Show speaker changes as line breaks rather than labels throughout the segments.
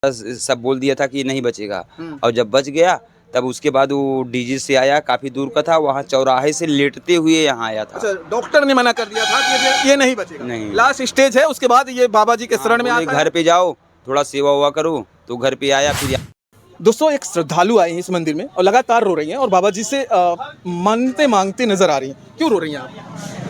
सब बोल दिया था कि नहीं बचेगा और जब बच गया तब उसके बाद वो डीजी से आया, काफी दूर का था, वहाँ चौराहे से लेटते हुए यहाँ आया था।
अच्छा, डॉक्टर ने मना कर दिया था कि ये नहीं बचेगा,
नहीं।
लास्ट स्टेज है, उसके बाद ये बाबा जी के शरण में
बोले
आता है।
घर पे जाओ, थोड़ा सेवा हुआ करो, तो घर पे आया फिर।
दोस्तों, एक श्रद्धालु आए हैं इस मंदिर में और लगातार रो रही हैं और बाबा जी से मन्नतें मांगती नजर आ रही हैं। क्यों रो रही हैं आप?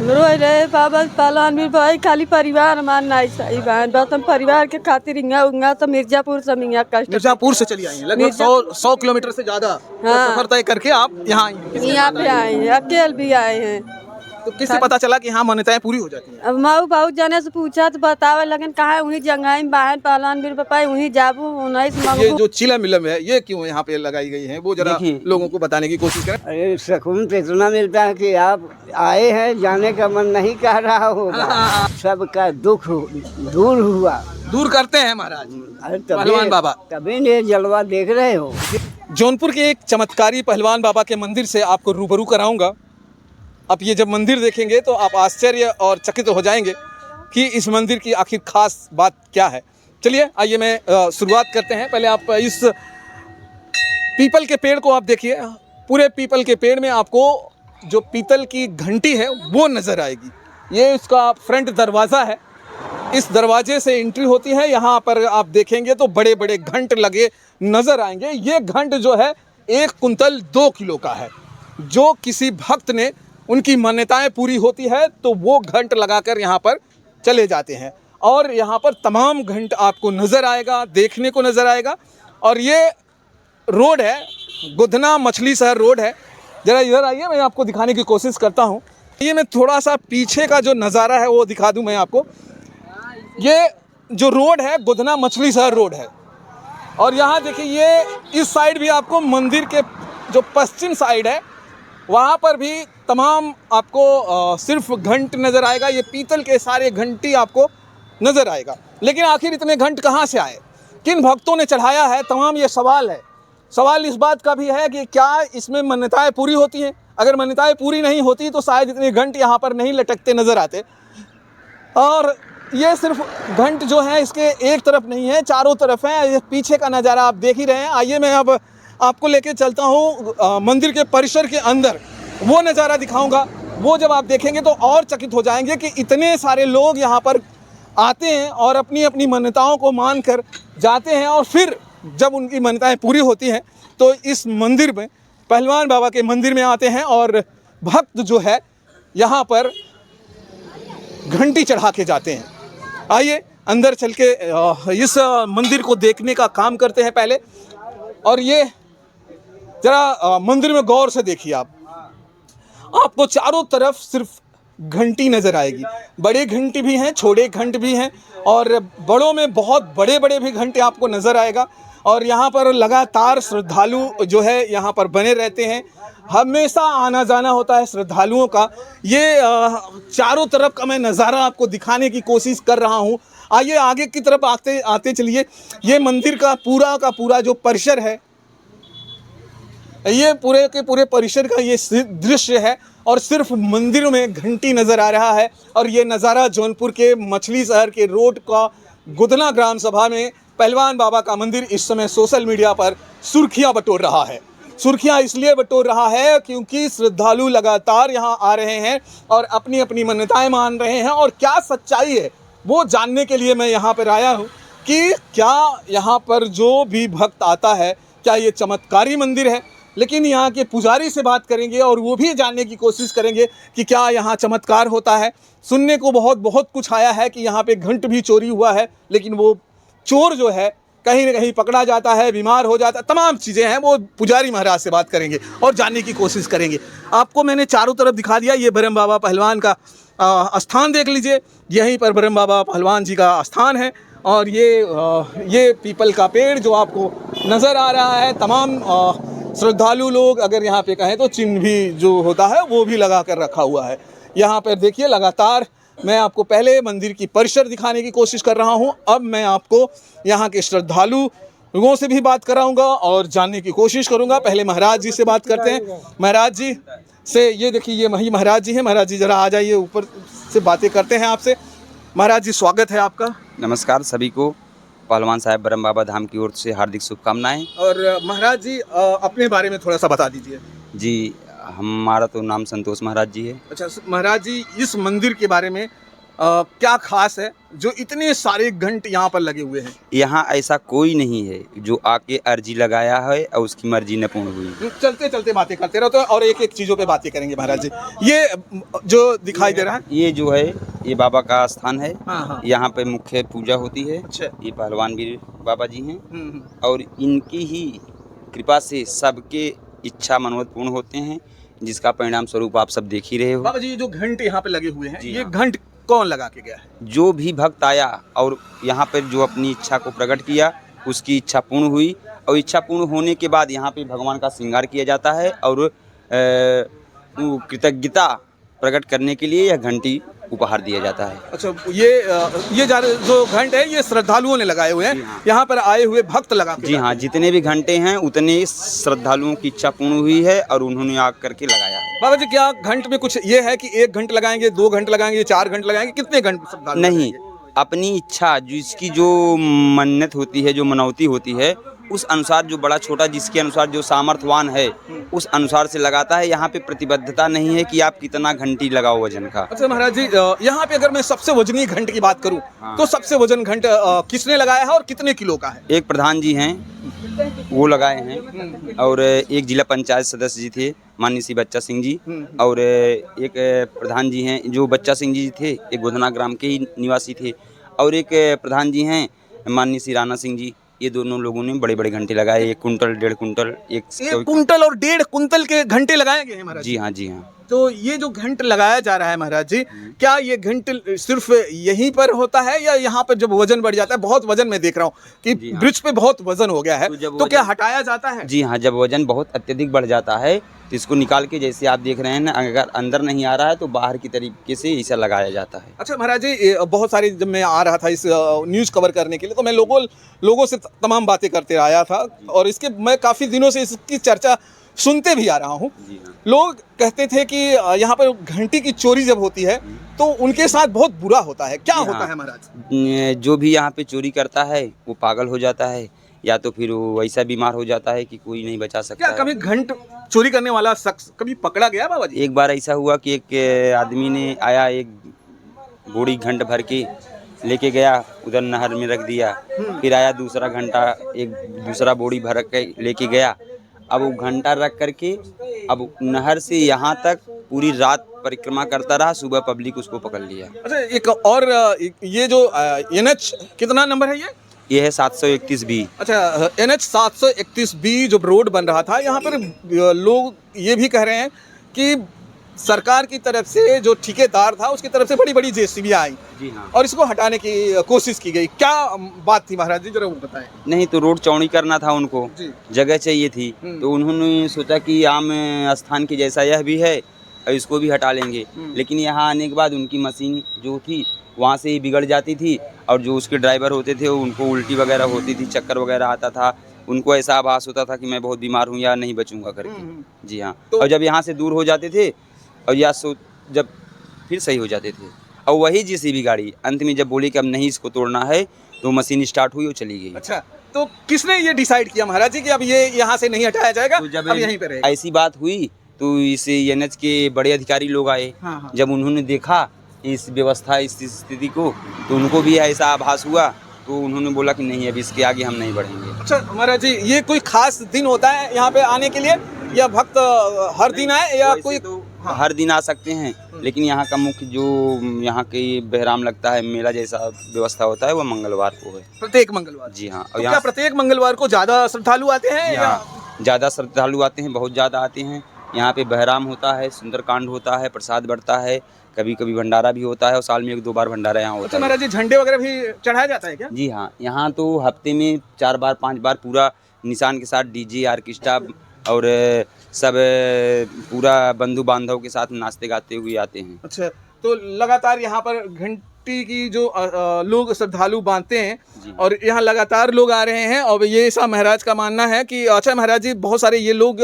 रोई रहे बाबा पहलवान भी भाई, खाली परिवार हमार नहीं सही बहन, बस हम परिवार के खातिर हिंगा उंगा तो मिर्जापुर से हिंगा कष्ट
मिर्जापुर से चली आई हैं, लगभग 100 किलोमीटर से ज्यादा
हाँ।
सफर तय करके आप यहाँ आई हैं।
यहाँ पे आए हैं, अकेले भी आए हैं।
तो किससे पता चला कि यहाँ मान्यताएं पूरी हो जाती हैं?
अब माऊ बहुत जाने से पूछा तो बतावे लगन कहा वहीं जंगाई बहन पहलवान भी पापा वहीं जाबू उन्हीं से
ये
मांगू।
जो चिलम मिलम है ये क्यों यहाँ पे लगाई गई है, वो जरा लोगों को बताने की कोशिश करें।
अरे सुकून तो इतना मिलता है कि आप आए हैं, जाने का मन नहीं कर रहा होगा। सबका दुख दूर हुआ।
दूर करते हैं महाराज
अरे
पहलवान बाबा।
तभी ये जलवा देख रहे हो।
जौनपुर के एक चमत्कारी पहलवान बाबा के मंदिर से आपको रूबरू कराऊंगा। आप ये जब मंदिर देखेंगे तो आप आश्चर्य और चकित हो जाएंगे कि इस मंदिर की आखिर खास बात क्या है। चलिए आइए मैं शुरुआत करते हैं। पहले आप इस पीपल के पेड़ को आप देखिए। पूरे पीपल के पेड़ में आपको जो पीतल की घंटी है वो नज़र आएगी। ये इसका फ्रंट दरवाज़ा है। इस दरवाजे से एंट्री होती है। यहाँ पर आप देखेंगे तो बड़े बड़े घंट लगे नज़र आएंगे। ये घंट जो है 1 कुंतल 2 किलो का है। जो किसी भक्त ने उनकी मान्यताएं पूरी होती है तो वो घंट लगाकर यहाँ पर चले जाते हैं और यहाँ पर तमाम घंट आपको नज़र आएगा, देखने को नज़र आएगा। और ये रोड है, गुधना मछली शहर रोड है। ज़रा इधर आइए, मैं आपको दिखाने की कोशिश करता हूँ। ये मैं थोड़ा सा पीछे का जो नज़ारा है वो दिखा दूँ मैं आपको। ये जो रोड है गुधना मछली शहर रोड है और यहाँ देखिए ये इस साइड भी आपको मंदिर के जो पश्चिम साइड है वहाँ पर भी तमाम आपको सिर्फ घंट नज़र आएगा। ये पीतल के सारे घंटी आपको नज़र आएगा। लेकिन आखिर इतने घंट कहाँ से आए, किन भक्तों ने चढ़ाया है, तमाम ये सवाल है। सवाल इस बात का भी है कि क्या इसमें मान्यताएं पूरी होती हैं। अगर मान्यताएं पूरी नहीं होती तो शायद इतने घंट यहाँ पर नहीं लटकते नज़र आते। और ये सिर्फ घंट जो है इसके एक तरफ नहीं है, चारों तरफ है। ये पीछे का नज़ारा आप देख ही रहे हैं। आइए मैं अब आपको लेके चलता हूँ मंदिर के परिसर के अंदर, वो नज़ारा दिखाऊंगा। वो जब आप देखेंगे तो और चकित हो जाएंगे कि इतने सारे लोग यहाँ पर आते हैं और अपनी अपनी मान्यताओं को मान कर जाते हैं और फिर जब उनकी मान्यताएं पूरी होती हैं तो इस मंदिर में, पहलवान बाबा के मंदिर में आते हैं और भक्त जो है यहाँ पर घंटी चढ़ा के जाते हैं। आइए अंदर चल के इस मंदिर को देखने का काम करते हैं पहले। और ये जरा मंदिर में गौर से देखिए आपको चारों तरफ सिर्फ घंटी नज़र आएगी। बड़े घंटी भी हैं, छोटे घंट भी हैं और बड़ों में बहुत बड़े बड़े भी घंटे आपको नज़र आएगा। और यहाँ पर लगातार श्रद्धालु जो है यहाँ पर बने रहते हैं। हमेशा आना जाना होता है श्रद्धालुओं का। ये चारों तरफ का मैं नज़ारा आपको दिखाने की कोशिश कर रहा हूँ। आइए आगे की तरफ आते आते चलिए। ये मंदिर का पूरा जो परिसर है, ये पूरे के पूरे परिसर का ये दृश्य है और सिर्फ मंदिर में घंटी नज़र आ रहा है। और ये नज़ारा जौनपुर के मछली शहर के रोड का गुधना ग्राम सभा में पहलवान बाबा का मंदिर इस समय सोशल मीडिया पर सुर्खियां बटोर रहा है। सुर्खियां इसलिए बटोर रहा है क्योंकि श्रद्धालु लगातार यहाँ आ रहे हैं और अपनी अपनी मान्यताएं मान रहे हैं। और क्या सच्चाई है वो जानने के लिए मैं यहाँ पर आया हूँ कि क्या यहाँ पर जो भी भक्त आता है क्या ये चमत्कारी मंदिर है। लेकिन यहाँ के पुजारी से बात करेंगे और वो भी जानने की कोशिश करेंगे कि क्या यहाँ चमत्कार होता है। सुनने को बहुत कुछ आया है कि यहाँ पे घंट भी चोरी हुआ है, लेकिन वो चोर जो है कहीं ना कहीं पकड़ा जाता है, बीमार हो जाता है, तमाम चीज़ें हैं। वो पुजारी महाराज से बात करेंगे और जानने की कोशिश करेंगे। आपको मैंने चारों तरफ दिखा दिया। ये ब्रह्म बाबा पहलवान का स्थान देख लीजिए। यहीं पर ब्रह्म बाबा पहलवान जी का स्थान है और ये पीपल का पेड़ जो आपको नज़र आ रहा है। तमाम श्रद्धालु लोग अगर यहाँ पे कहें तो चिन्ह भी जो होता है वो भी लगा कर रखा हुआ है। यहाँ पर देखिए लगातार मैं आपको पहले मंदिर की परिसर दिखाने की कोशिश कर रहा हूँ। अब मैं आपको यहाँ के श्रद्धालु लोगों से भी बात कराऊंगा और जानने की कोशिश करूंगा। पहले महाराज जी से बात करते हैं। महाराज जी से ये देखिए, ये वही महाराज जी हैं। महाराज जी ज़रा आ जाइए, ऊपर से बातें करते हैं आपसे। महाराज जी स्वागत है आपका।
नमस्कार सभी को। पहलवान साहब ब्रह्म बाबा धाम की ओर से हार्दिक शुभकामनाएं।
और महाराज जी अपने बारे में थोड़ा सा बता दीजिए।
जी, हमारा तो नाम संतोष महाराज जी है।
अच्छा महाराज जी, इस मंदिर के बारे में क्या खास है जो इतने सारे घंट यहाँ पर लगे हुए हैं?
यहाँ ऐसा कोई नहीं है जो आके अर्जी लगाया है और उसकी मर्जी न पूर्ण हुई।
चलते चलते बातें करते रहो तो और एक एक चीज़ों पे बातें करेंगे महाराज जी। ये जो दिखाई दे रहा है
ये जो है ये बाबा का स्थान है।
हाँ।
यहाँ पे मुख्य पूजा होती है।
अच्छा।
ये पहलवान वीर बाबा जी हैं और इनकी ही कृपा से सबके इच्छा मनोरथ पूर्ण होते हैं, जिसका परिणाम स्वरूप आप सब देख ही रहे हो।
बाबा जी, जो घंट यहाँ पे लगे हुए हैं,
जी
ये
हाँ।
घंट कौन लगा के गया है?
जो भी भक्त आया और यहाँ पर जो अपनी इच्छा को प्रकट किया, उसकी इच्छा पूर्ण हुई और इच्छा पूर्ण होने के बाद यहाँ पे भगवान का श्रृंगार किया जाता है और कृतज्ञता प्रकट करने के लिए यह घंटी उपहार दिया जाता है।
अच्छा, ये जो घंट है ये श्रद्धालुओं ने लगाए हुए हैं,
हाँ।
यहाँ पर आए हुए भक्त लगा के
जी हाँ, जितने भी घंटे हैं उतने श्रद्धालुओं की इच्छा पूर्ण हुई है और उन्होंने आग करके लगाया है।
बाबा जी, क्या घंट में कुछ ये है कि 1 घंट लगाएंगे, 2 घंट लगाएंगे, 4 घंट लगाएंगे, कितने घंट श्रद्धालु
नहीं,
लगाएंगे?
अपनी इच्छा जिसकी जो मन्नत होती है, जो मनौती होती है, उस अनुसार जो बड़ा छोटा जिसके अनुसार जो सामर्थ्यवान है उस अनुसार से लगाता है। यहाँ पे प्रतिबद्धता नहीं है कि आप कितना घंटी लगाओ वजन का।
अच्छा महाराज जी, यहाँ पे अगर मैं सबसे वजनी घंट की बात करूँ
हाँ।
तो सबसे वजन घंट किसने लगाया है और कितने किलो का है?
एक प्रधान जी हैं, वो लगाए हैं और एक जिला पंचायत सदस्य जी थे माननीय श्री बच्चा सिंह जी, और एक प्रधान जी हैं जो बच्चा सिंह जी थे, एक गोधना ग्राम के ही निवासी थे, और एक प्रधान जी हैं माननीय श्री राणा सिंह जी। ये दोनों लोगों ने बड़े बड़े घंटे लगाए, 1 कुंटल 1.5 कुंटल
1 कुंटल और 1.5 कुंटल के घंटे लगाए गए हैं महाराज
जी हाँ, जी हाँ।
तो ये जो घंट लगाया जा रहा है महाराज जी, क्या ये घंट सिर्फ यहीं पर होता है या यहाँ पर जब वजन बढ़ जाता है? बहुत वजन मैं देख रहा हूँ कि
जी हाँ।
ब्रिज पे बहुत वजन हो गया है, तो क्या हटाया जाता है?
जी हाँ, जब वजन बहुत अत्यधिक बढ़ जाता है तो इसको निकाल के, जैसे आप देख रहे हैं ना, अगर अंदर नहीं आ रहा है तो बाहर की तरीके से ऐसा लगाया जाता है।
अच्छा महाराज जी, बहुत सारी जब मैं आ रहा था इस न्यूज़ कवर करने के लिए तो मैं लोगों से तमाम बातें करते आया था और इसके मैं काफ़ी दिनों से इसकी चर्चा सुनते भी आ रहा हूँ।
जी हाँ।
लोग कहते थे कि यहाँ पर घंटी की चोरी जब होती है तो उनके साथ बहुत बुरा होता है। क्या होता है महाराज?
जो भी यहाँ पे चोरी करता है वो पागल हो जाता है या तो फिर वो ऐसा बीमार हो जाता है कि कोई नहीं बचा सकता।
क्या कभी घंट चोरी करने वाला शख्स कभी पकड़ा गया बाबा जी?
एक बार ऐसा हुआ कि एक आदमी ने आया, एक बोरी घंट भर के लेके गया, उधर नहर में रख दिया। फिर आया दूसरा घंटा, एक दूसरा बोरी भर के लेके गया। अब वो घंटा रख करके अब नहर से यहाँ तक पूरी रात परिक्रमा करता रहा, सुबह पब्लिक उसको पकड़ लिया।
अच्छा, एक और ये जो NH कितना नंबर है
ये है 731 बी।
अच्छा, NH 731 बी जो रोड बन रहा था, यहाँ पर लोग ये भी कह रहे हैं कि सरकार की तरफ से जो ठेकेदार था उसकी तरफ से बड़ी बड़ी JCB आई।
जी हाँ।
और इसको हटाने की कोशिश की गई। क्या बात थी महाराज जी, जरा वो बताएं।
नहीं तो रोड चौड़ी करना था उनको, जगह चाहिए थी, तो उन्होंने सोचा कि आम स्थान की जैसा यह भी है और इसको भी हटा लेंगे। लेकिन यहाँ आने के बाद उनकी मशीन जो थी वहाँ से ही बिगड़ जाती थी और जो उसके ड्राइवर होते थे उनको उल्टी वगैरह होती थी, चक्कर वगैरह आता था, उनको ऐसा आभास होता था कि मैं बहुत बीमार हूँ या नहीं बचूंगा करके। जी हाँ। और जब यहाँ से दूर हो जाते थे और या जब फिर सही हो जाते थे, और वही JCB गाड़ी अंत में जब बोली कि अब नहीं इसको तोड़ना है तो मशीन स्टार्ट हुई और चली गई।
अच्छा, तो किसने ये डिसाइड किया महाराज जी कि अब ये यहाँ से नहीं हटाया जाएगा,
तो जब
अब यहीं पे रहेगा?
ऐसी बात हुई तो इस NH के बड़े अधिकारी लोग आए।
हाँ।
जब उन्होंने देखा इस व्यवस्था, इस स्थिति को, तो उनको भी ऐसा आभास हुआ, तो उन्होंने बोला कि नहीं, अब इसके आगे हम नहीं बढ़ेंगे।
अच्छा महाराज जी, ये कोई खास दिन होता है यहाँ पे आने के लिए या भक्त हर दिन आए या कोई?
तो हर दिन आ सकते हैं, लेकिन यहाँ का मुख्य जो यहाँ के बहराम लगता है, मेला जैसा व्यवस्था होता है, वो मंगलवार को है।
प्रत्येक मंगलवार?
जी हाँ।
और
और
क्या
यहाँ
प्रत्येक मंगलवार को ज्यादा श्रद्धालु आते हैं या?
ज़्यादा श्रद्धालु आते हैं, बहुत ज़्यादा आते हैं। यहाँ पे बहराम होता है, सुंदरकांड होता है, प्रसाद बढ़ता है, कभी कभी भंडारा भी होता है और साल में 1-2 बार भंडारा यहाँ होता है।
महाराज जी, झंडे वगैरह भी चढ़ाया जाता है क्या?
जी हाँ, यहाँ तो हफ्ते में 4 बार 5 बार पूरा निशान के साथ DJ ऑर्केस्ट्रा और सब पूरा बंधु बांधव के साथ नाचते गाते हुए आते हैं।
अच्छा, तो लगातार यहाँ पर घंटी की जो लोग श्रद्धालु बांधते हैं और यहाँ लगातार लोग आ रहे हैं, और ये ऐसा महाराज का मानना है कि अच्छा महाराज जी, बहुत सारे ये लोग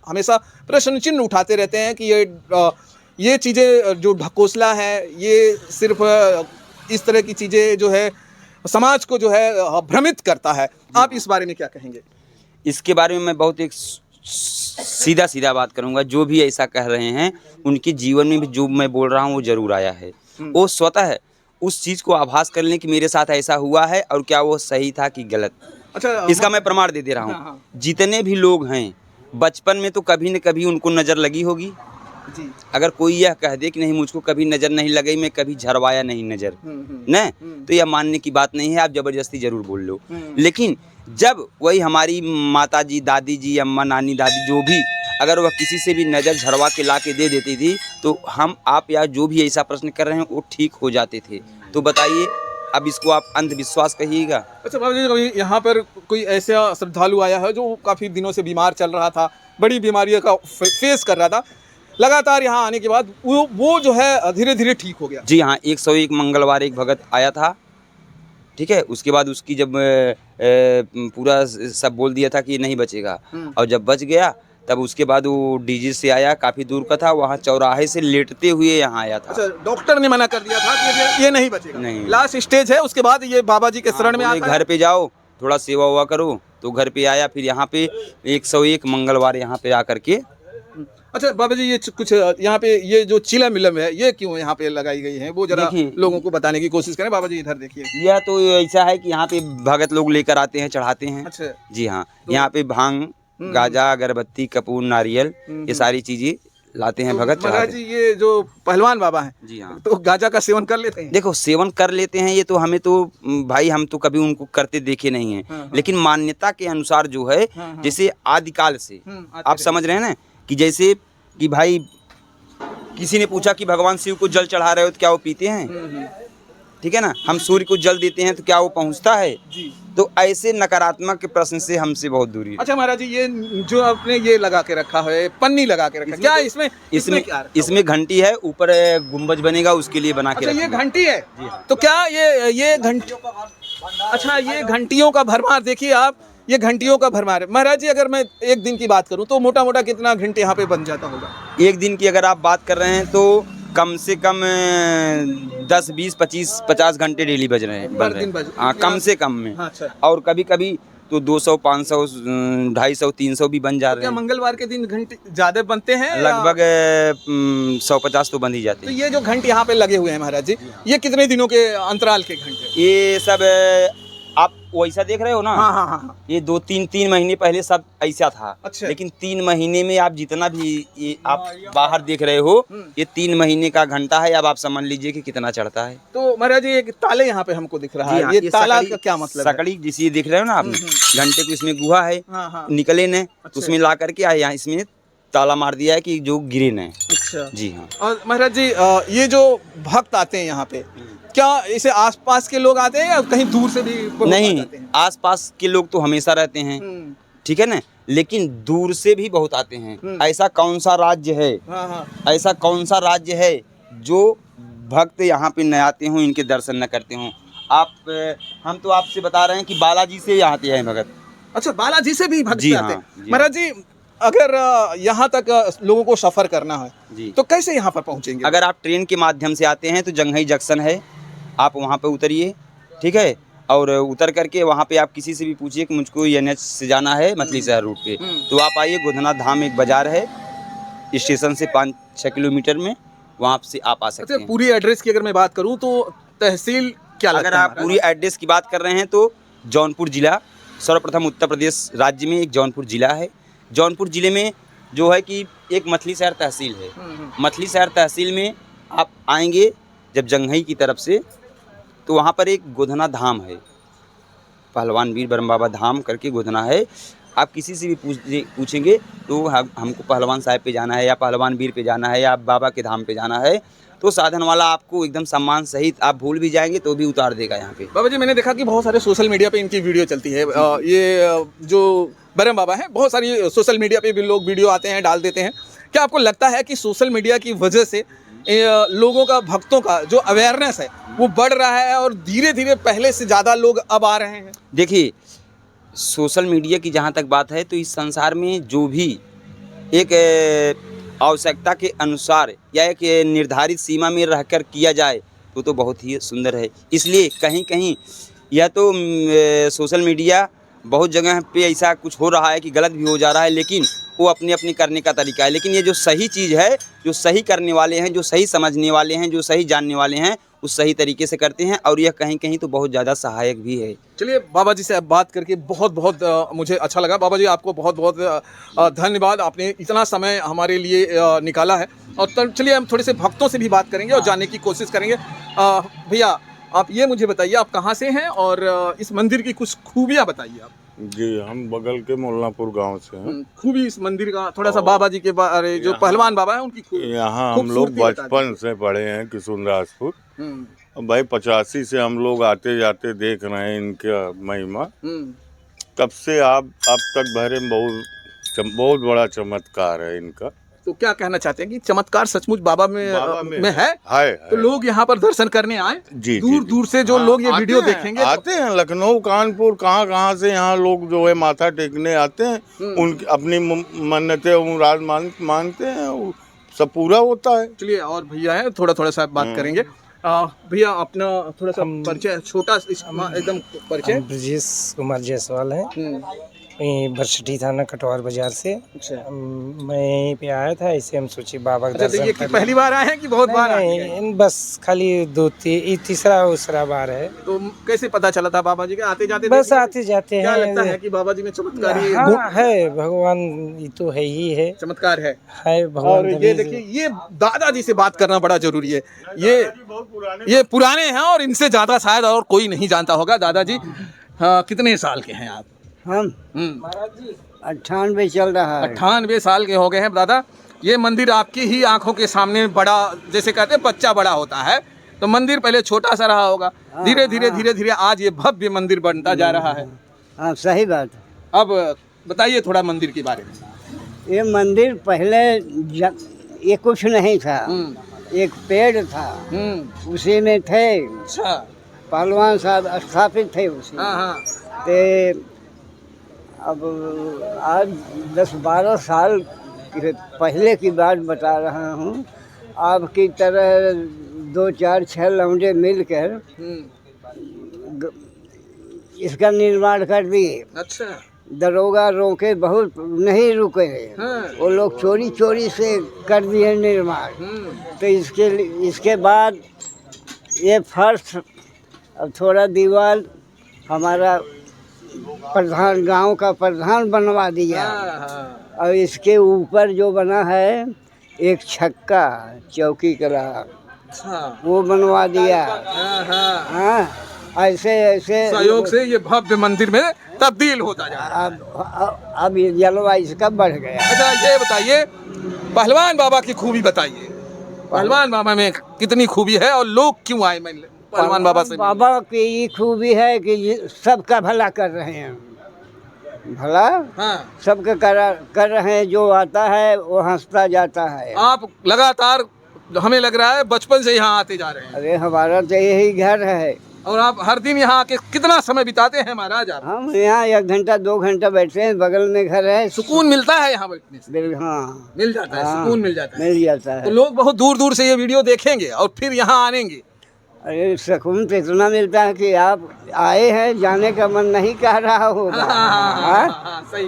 हमेशा प्रश्न चिन्ह उठाते रहते हैं कि ये चीज़ें जो ढकोसला है, ये सिर्फ इस तरह की चीज़ें जो है समाज को जो है भ्रमित करता है। आप इस बारे में क्या कहेंगे?
इसके बारे में मैं बहुत एक सीधा सीधा बात करूंगा। जो भी ऐसा कह रहे हैं उनके जीवन में भी जो मैं बोल रहा हूँ वो जरूर आया है। वो स्वतः उस चीज़ को आभास कर लें कि मेरे साथ ऐसा हुआ है और क्या वो सही था कि गलत।
अच्छा,
इसका मैं प्रमाण दे रहा
हाँ।
हूँ। जितने भी लोग हैं बचपन में तो कभी न कभी उनको नज़र लगी होगी।
जी।
अगर कोई यह कह दे कि नहीं मुझको कभी नज़र नहीं लगी, मैं कभी झरवाया नहीं नज़र, न तो यह मानने की बात नहीं है। आप ज़बरदस्ती ज़रूर बोल लो। लेकिन जब वही हमारी माता जी, दादी जी, अम्मा, नानी, दादी जो भी अगर वह किसी से भी नज़र झरवा के ला के दे देती थी तो हम आप या जो भी ऐसा प्रश्न कर रहे हैं वो ठीक हो जाते थे। तो बताइए अब इसको आप अंधविश्वास कहिएगा?
अच्छा बाबा जी, कभी यहाँ पर कोई ऐसा श्रद्धालु आया है जो काफ़ी दिनों से बीमार चल रहा था, बड़ी बीमारियों का फेस कर रहा था, लगातार यहाँ आने के बाद वो जो है धीरे धीरे ठीक हो गया?
जी हाँ, 101 मंगलवार एक भगत आया था, ठीक है। उसके बाद उसकी जब पूरा सब बोल दिया था कि नहीं बचेगा, और जब बच गया तब उसके बाद वो डीजी से आया, काफ़ी दूर का था, वहाँ चौराहे से लेटते हुए यहाँ आया था।
अच्छा, डॉक्टर ने मना कर दिया था कि ये नहीं बचेगा,
नहीं,
लास्ट स्टेज है। उसके बाद ये बाबा जी के शरण में आता है।
घर पे जाओ, थोड़ा सेवा हुआ करो, तो घर पे आया। फिर यहाँ पे 101 मंगलवार यहाँ पे आकर के।
अच्छा बाबा जी, ये कुछ यहाँ पे ये जो चिलम मिलम है ये क्यों यहाँ पे लगाई गई है, वो जरा लोगों को बताने की कोशिश करें। बाबा जी इधर देखिए।
यह तो ऐसा है कि यहाँ पे भगत लोग लेकर आते हैं, चढ़ाते हैं।
अच्छा।
जी हाँ, यहाँ पे भांग, गाजा, अगरबत्ती, कपूर, नारियल, ये सारी चीजें लाते हैं भगत,
महाराज
चढ़ाते
जी ये जो पहलवान बाबा हैं,
हैं। जी हाँ,
तो गाजा का सेवन कर लेते हैं?
देखो सेवन कर लेते हैं, ये तो हमें तो भाई हम तो कभी उनको करते देखे नहीं हैं। लेकिन मान्यता के अनुसार जो है, जैसे आदिकाल से आप समझ रहे हैं ना, कि जैसे कि भाई किसी ने पूछा कि भगवान शिव को जल चढ़ा रहे हो तो क्या वो पीते हैं? ठीक है ना। हम सूर्य को जल देते हैं तो क्या वो पहुंचता है?
जी।
तो ऐसे नकारात्मक के प्रश्न से हमसे बहुत दूरी है।
अच्छा महाराज जी, ये जो आपने ये लगा के रखा है, पन्नी लगा के रखा है, क्या इसमें क्या रखा?
इसमें घंटी है, ऊपर गुंबज बनेगा, उसके लिए बना के
अच्छा, ये
रखा है।
घंटी है।
जी हाँ।
तो क्या ये घंटी, अच्छा ये घंटियों का भरमार देखिए आप, ये घंटियों का भरमार है। महाराज जी अगर मैं एक दिन की बात करूं तो मोटा मोटा कितना घंटे यहाँ पे बन जाता होगा?
एक दिन की अगर आप बात कर रहे हैं तो कम से कम 10, 20, 25, 50 घंटे डेली बज रहे हैं, बन रहे हैं। हाँ, कम से कम में।
अच्छा।
और कभी कभी तो 200, 500, 250, 300 भी बन जा रहे
क्या
हैं।
मंगलवार के दिन घंटे ज्यादा बनते हैं?
लगभग 150 तो बन ही जाते
तो
हैं।
ये जो घंटे यहाँ पे लगे हुए हैं महाराज जी, ये कितने दिनों के अंतराल के घंटे?
ये सब आप वैसा देख रहे हो ना?
हाँ हाँ हाँ।
ये 2-3 महीने पहले सब ऐसा था।
अच्छा।
लेकिन 3 महीने में आप जितना भी ये आप बाहर देख रहे हो, ये 3 महीने का घंटा है। अब आप समझ लीजिए कि कितना चढ़ता है।
तो महाराज जी एक ताले यहाँ पे हमको दिख रहा
जी
है,
हाँ,
ये ताला
सकड़ी-
का क्या मतलब है?
सकड़ी जिसे ये देख रहे हो ना आप, घंटे को इसमें गुहा है,
हाँ हाँ।
निकले ने तो उसमें ला करके आए, यहाँ इसमें ताला मार दिया है कि जो गिरे न।
अच्छा।
जी हाँ।
और महाराज जी ये जो भक्त आते हैं यहाँ पे, क्या इसे आसपास के लोग आते हैं या कहीं दूर से भी बहुत
नहीं,
आते हैं?
आसपास के लोग तो हमेशा रहते हैं, ठीक है ना, लेकिन दूर से भी बहुत आते हैं। ऐसा कौन सा राज्य है,
हाँ हाँ।
ऐसा कौन सा राज्य है जो भक्त यहाँ पे न आते हों, इनके दर्शन न करते हों? आप हम तो आपसे बता रहे हैं कि बालाजी से यहाँ आते हैं भगत।
अच्छा, बालाजी से भी भक्त
जी
आते
हाँ,
हैं।
जी
महाराज जी अगर यहाँ तक लोगों को सफर करना है
जी,
तो कैसे यहाँ पर पहुँचेंगे?
अगर आप ट्रेन के माध्यम से आते हैं तो जंघई जंक्शन है, आप वहाँ पे उतरिए, ठीक है। और उतर करके वहाँ पे आप किसी से भी पूछिए कि मुझको NH से जाना है मछली शहर रूट पे, तो आप आइए। गोधना धाम एक बाज़ार है, स्टेशन से 5-6 किलोमीटर में, वहाँ से आप आ सकते
अच्छा,
हैं।
पूरी एड्रेस की अगर मैं बात करूँ तो तहसील क्या लगता
अगर
है
आप
महाराज?
पूरी एड्रेस की बात कर रहे हैं तो जौनपुर ज़िला, सर्वप्रथम उत्तर प्रदेश राज्य में एक जौनपुर ज़िला है। जौनपुर ज़िले में जो है कि एक मछली शहर तहसील है। मछली शहर तहसील में आप आएंगे जब जंघई की तरफ से, तो वहाँ पर एक गोधना धाम है, पहलवान वीर ब्रह्म बाबा धाम करके गोधना है। आप किसी से भी पूछेंगे तो हमको पहलवान साहब पे जाना है या पहलवान वीर पे जाना है या बाबा के धाम पे जाना है, तो साधन वाला आपको एकदम सम्मान सहित, आप भूल भी जाएंगे तो भी उतार देगा यहाँ पे।
बाबा जी मैंने देखा कि बहुत सारे सोशल मीडिया पे इनकी वीडियो चलती है। ये जो ब्रह्म बाबा है, बहुत सारी सोशल मीडिया पे भी लोग वीडियो आते हैं, डाल देते हैं। क्या आपको लगता है कि सोशल मीडिया की वजह से लोगों का, भक्तों का जो अवेयरनेस है वो बढ़ रहा है और धीरे धीरे पहले से ज़्यादा लोग अब आ रहे हैं?
देखिए, सोशल मीडिया की जहाँ तक बात है तो इस संसार में जो भी एक आवश्यकता के अनुसार या एक निर्धारित सीमा में रहकर किया जाए तो बहुत ही सुंदर है। इसलिए कहीं कहीं यह तो सोशल मीडिया बहुत जगह पे ऐसा कुछ हो रहा है कि गलत भी हो जा रहा है, लेकिन वो अपने अपने करने का तरीका है। लेकिन ये जो सही चीज़ है, जो सही करने वाले हैं, जो सही समझने वाले हैं, जो सही जानने वाले हैं, उस सही तरीके से करते हैं, और यह कहीं कहीं तो बहुत ज़्यादा सहायक भी है।
चलिए बाबा जी से अब बात करके बहुत बहुत मुझे अच्छा लगा। बाबा जी आपको बहुत बहुत धन्यवाद, आपने इतना समय हमारे लिए निकाला है। और चलिए हम थोड़े से भक्तों से भी बात करेंगे और जानने की कोशिश करेंगे। भैया आप ये मुझे बताइए, आप कहाँ से हैं और इस मंदिर की कुछ खूबियाँ बताइए आप।
जी, हम बगल के मोलनापुर गांव से हैं।
खूबी इस मंदिर का थोड़ा सा बाबा जी के बारे, जो पहलवान बाबा हैं उनकी खूबी।
यहाँ हम लोग बचपन से पढ़े हैं किशुनराजपुर। भाई 85 से हम लोग आते जाते देख रहे हैं इनका महिमा। तब से आप अब तक भरे में बहुत बड़ा चमत्कार है इनका।
तो क्या कहना चाहते हैं कि चमत्कार सचमुच बाबा में है? तो लोग यहाँ पर दर्शन करने आए,
जी,
दूर दूर से जो लोग ये वीडियो देखेंगे
आते हैं, लखनऊ कानपुर कहाँ से यहाँ लोग जो है माथा टेकने आते हैं, उनकी अपनी मन्नतें मुराद मांगते हैं, वो सब पूरा होता है।
चलिए और भैया है, थोड़ा सा बात करेंगे। भैया अपना थोड़ा सा परिचय, छोटा एकदम परिचय।
ब्रजेश कुमार जायसवाल है, बरसठी थाना कटवार बाजार से।
अच्छा।
मैं यहीं पे आया था, ऐसे हम सोचे बाबा का दर्शन
देखिए कि पहली बार आए हैं कि बहुत बार आए हैं?
नहीं, बस खाली तीसरा बार है।
तो कैसे पता चला था बाबा जी के? आते जाते
बस आते जाते हैं।
क्या लगता है कि बाबा जी में चमत्कारी
हाँ, है भगवान, ये तो है ही है,
चमत्कार है
भगवान।
और ये देखिए, ये दादाजी से बात करना बड़ा जरूरी है। ये पुराने हैं और इनसे ज्यादा शायद और कोई नहीं जानता होगा। दादाजी कितने साल के हैं आप?
हम 98 चल रहा है।
98 साल के हो गए हैं दादा। ये मंदिर आपकी ही आंखों के सामने बड़ा, जैसे कहते हैं बच्चा बड़ा होता है, तो मंदिर पहले छोटा सा रहा होगा, धीरे धीरे आज ये भव्य मंदिर बनता जा रहा है।
हाँ, सही बात है।
अब बताइए थोड़ा मंदिर के बारे में।
ये मंदिर पहले ये कुछ नहीं था, एक पेड़ था, उसी में थे।
अच्छा।
पहलवान साहब स्थापित थे उसी।
हाँ।
ते अब आज 10-12 साल पहले की बात बता रहा हूँ। आपकी तरह 2-4-6 लौंडे मिलकर इसका निर्माण कर दिए।
अच्छा।
दरोगा रोके, बहुत नहीं रुके। वो लोग चोरी से कर दिए निर्माण। तो इसके बाद ये फर्श, अब थोड़ा दीवार हमारा प्रधान, गांव का प्रधान बनवा दिया। और इसके ऊपर जो बना है एक छक्का चौकी कला, वो बनवा दिया। हाँ, ऐसे
सहयोग से ये भव्य मंदिर में तब्दील होता जा रहा है।
अब ये जलवा इसका बढ़ गया।
अच्छा, ये बताइए पहलवान बाबा की खूबी बताइए। पहलवान बाबा में कितनी खूबी है और लोग क्यों आए पहलवान बाबा से?
बाबा की ये खूबी है कि सबका भला कर रहे हैं। भला सबका कर रहे हैं। जो आता है वो हंसता जाता है। आप
लगातार, हमें लग रहा है बचपन से यहाँ आते जा रहे हैं।
अरे हमारा तो यही घर है।
और आप हर दिन यहाँ आके कितना समय बिताते हैं महाराज आप?
हम यहाँ 1 घंटा 2 घंटा बैठते हैं, बगल में घर है।
सुकून मिलता है यहाँ बैठने से?
हाँ,
मिल जाता है। सुकून मिल जाता
है।
तो लोग बहुत दूर दूर से ये वीडियो देखेंगे और फिर यहाँ आएंगे।
अरे सुकून तो इतना मिलता है कि आप आए हैं, जाने का मन नहीं कर रहा होगा।
सही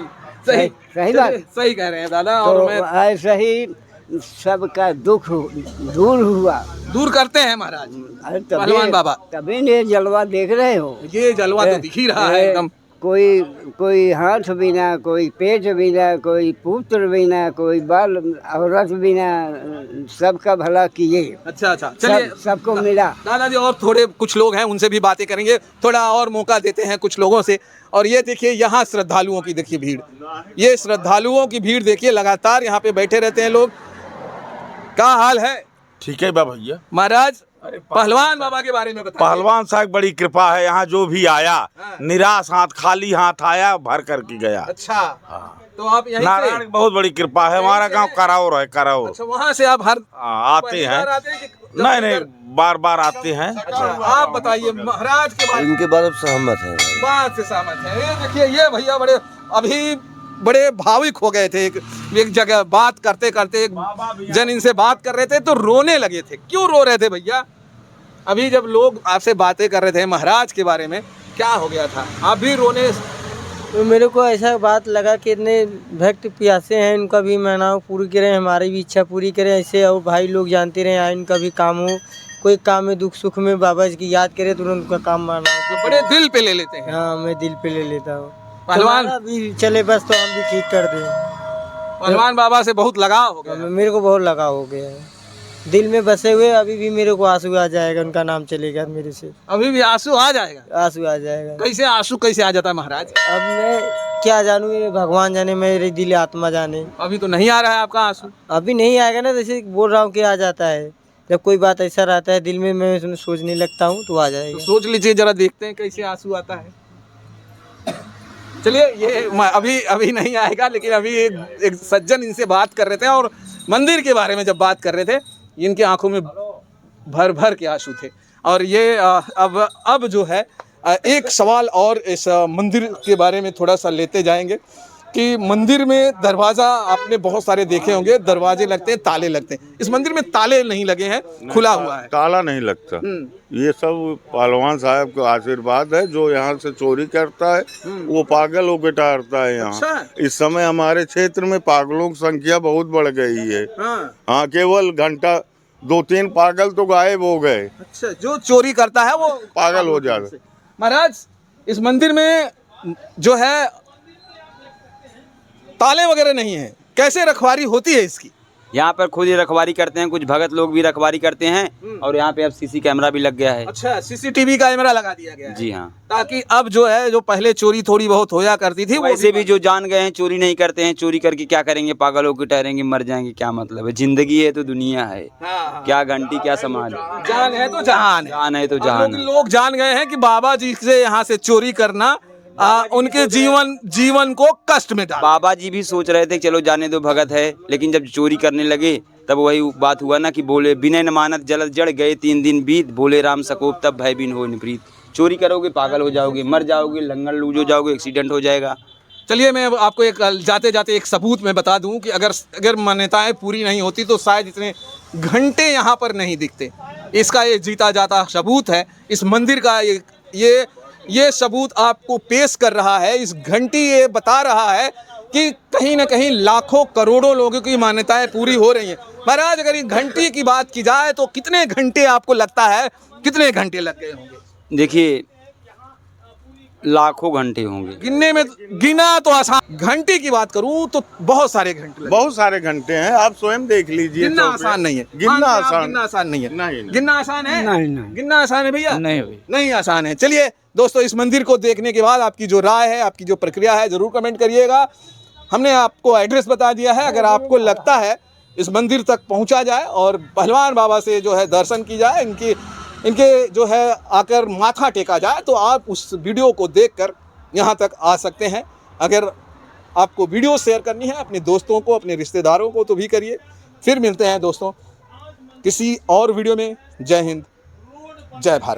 बात, सही कह रहे हैं दादा।
तो मैं ऐसा ही सबका दुख दूर करते हैं महाराज पहलवान बाबा। तभी ये जलवा देख रहे हो।
ये जलवा तो दिख ही रहा है एकदम।
कोई हाथ बिना, कोई पेट बिना, कोई पुत्र बिना, कोई बाल औरत बिना, सबका भला किए।
अच्छा, चलिए
सबको मिला।
दादाजी और थोड़े कुछ लोग हैं, उनसे भी बातें करेंगे, थोड़ा और मौका देते हैं कुछ लोगों से। और ये देखिए यहाँ श्रद्धालुओं की देखिए भीड़, ये श्रद्धालुओं की भीड़ देखिए, लगातार यहाँ पे बैठे रहते हैं लोग। क्या हाल है?
ठीक है भैया।
महाराज पहलवान बाबा के बारे में बताइए।
पहलवान साहब बड़ी कृपा है, यहाँ जो भी आया निराश हाथ, खाली हाथ आया, भर करके गया।
अच्छा, तो आप यहीं
नारायण की बहुत बड़ी कृपा है। हमारा गांव कराओर है, कराओर।
अच्छा, वहाँ से आप हर
आते हैं? नहीं, बार आते हैं।
अच्छा, आप बताइए महाराज के बारे में।
इनके बात सहमत है,
बात से सहमत है। ये देखिए, ये भैया बड़े भावुक हो गए थे। एक जगह बात करते करते एक जन इनसे बात कर रहे थे तो रोने लगे थे। क्यों रो रहे थे भैया? अभी जब लोग आपसे बातें कर रहे थे महाराज के बारे में, क्या हो गया था? आप भी रोने?
तो मेरे को ऐसा बात लगा कि इतने भक्त प्यासे हैं, इनका भी मनाओ पूरी करें, हमारी भी इच्छा पूरी करें ऐसे, और भाई लोग जानते रहे आए इनका भी काम हो, कोई काम में दुख सुख में बाबा जी की याद करे तुरंत उनका काम माना।
तो बड़े दिल पे ले लेते हैं।
हाँ, मैं दिल पे ले लेता हूँ।
पहलवान
तुम्हारा भी चले बस तो हम भी ठीक कर दें।
पहलवान बाबा से बहुत लगाव हो गया।
मेरे को बहुत लगाव हो गया है, दिल में बसे हुए, अभी भी मेरे को आंसू आ जाएगा, उनका नाम चलेगा मेरे से,
अभी भी आंसू आ जाएगा?
आंसू आ जाएगा।
कैसे आंसू कैसे आ जाता है महाराज?
अब मैं क्या जानूँ, ये भगवान जाने, मेरे दिल आत्मा जाने।
अभी तो नहीं आ रहा है आपका आंसू?
अभी नहीं आएगा ना, जैसे बोल रहा हूँ कि आ जाता है, जब कोई बात ऐसा रहता है दिल में, मैं उसमें सोचने लगता हूँ तो आ
तो
जाएगा।
सोच लीजिए जरा, देखते हैं कैसे आंसू आता है। चलिए, ये अभी नहीं आएगा, लेकिन अभी एक सज्जन इनसे बात कर रहे थे और मंदिर के बारे में जब बात कर रहे थे, इनकी आंखों में भर भर के आंसू थे। और ये अब जो है एक सवाल और इस मंदिर के बारे में थोड़ा सा लेते जाएंगे कि मंदिर में दरवाज़ा आपने बहुत सारे देखे होंगे, दरवाजे लगते हैं, ताले लगते हैं, इस मंदिर में ताले नहीं लगे हैं, खुला हुआ है।
ताला नहीं लगता। ये सब पहलवान साहब का आशीर्वाद है। जो यहाँ से चोरी करता है वो पागल होकर ठहरता है यहाँ।
अच्छा।
इस समय हमारे क्षेत्र में पागलों की संख्या बहुत बढ़ गई है। हाँ, केवल घंटा 2-3 पागल तो गायब हो गए।
अच्छा, जो चोरी करता है वो
पागल हो जाता है।
महाराज, इस मंदिर में जो है ताले वगैरह नहीं है, कैसे रखवारी होती है इसकी?
यहाँ पर खुद ही रखवारी करते हैं, कुछ भगत लोग भी रखवारी करते हैं और यहाँ पे अब सीसी कैमरा भी लग गया है।
अच्छा, सीसीटीवी कैमरा लगा दिया गया है।
जी हाँ,
ताकि अब जो है, जो पहले चोरी थोड़ी बहुत होया करती थी,
वैसे भी जो जान गए हैं चोरी नहीं करते हैं। चोरी करके क्या करेंगे? पागल होकर ठहरेंगे, मर जाएंगे, क्या मतलब है? जिंदगी है तो दुनिया है, क्या घंटी क्या समाज।
जान है तो जहान है।
जान है तो जहान है।
लोग जान गए हैं कि बाबा जी से यहाँ से चोरी करना उनके जीवन को कष्ट में डाल।
बाबा जी भी सोच रहे थे चलो जाने दो, भगत है, लेकिन जब चोरी करने लगे तब वही बात हुआ ना कि बोले बिना न मानत जलत जड़ गए 3 दिन बीत, बोले राम सकोप तब भय बिन हो निप्रीत। चोरी करोगे पागल हो जाओगे, मर जाओगे, लंगड़ लूज हो जाओगे, एक्सीडेंट हो जाएगा।
चलिए, मैं आपको एक जाते जाते एक सबूत में बता दूं कि अगर मान्यताएं पूरी नहीं होती तो शायद इतने घंटे यहाँ पर नहीं दिखते। इसका ये जीता जाता सबूत है। इस मंदिर का ये सबूत आपको पेश कर रहा है। इस घंटी ये बता रहा है कि कहीं ना कहीं लाखों करोड़ों लोगों की मान्यताएं पूरी हो रही हैं। महाराज, अगर इस घंटी की बात की जाए तो कितने घंटे आपको लगता है, कितने घंटे लग गए होंगे?
देखिए, लाखों घंटे होंगे।
गिनने में गिना तो आसान, घंटी की बात करूं तो बहुत सारे घंटे लगे।
बहुत सारे घंटे हैं, आप स्वयं देख लीजिए।
गिनना आसान नहीं है।
गिनना आसान
नहीं है।
नहीं।
गिनना आसान है?
नहीं।
गिनना आसान है भैया?
नहीं
आसान है। चलिए दोस्तों, इस मंदिर को देखने के बाद आपकी जो राय है, आपकी जो प्रक्रिया है, जरूर कमेंट करिएगा। हमने आपको एड्रेस बता दिया है। अगर आपको लगता है इस मंदिर तक पहुंचा जाए और पहलवान बाबा से जो है दर्शन की जाए, इनके जो है आकर माथा टेका जाए, तो आप उस वीडियो को देखकर यहाँ तक आ सकते हैं। अगर आपको वीडियो शेयर करनी है अपने दोस्तों को, अपने रिश्तेदारों को, तो भी करिए। फिर मिलते हैं दोस्तों किसी और वीडियो में। जय हिंद, जय भारत।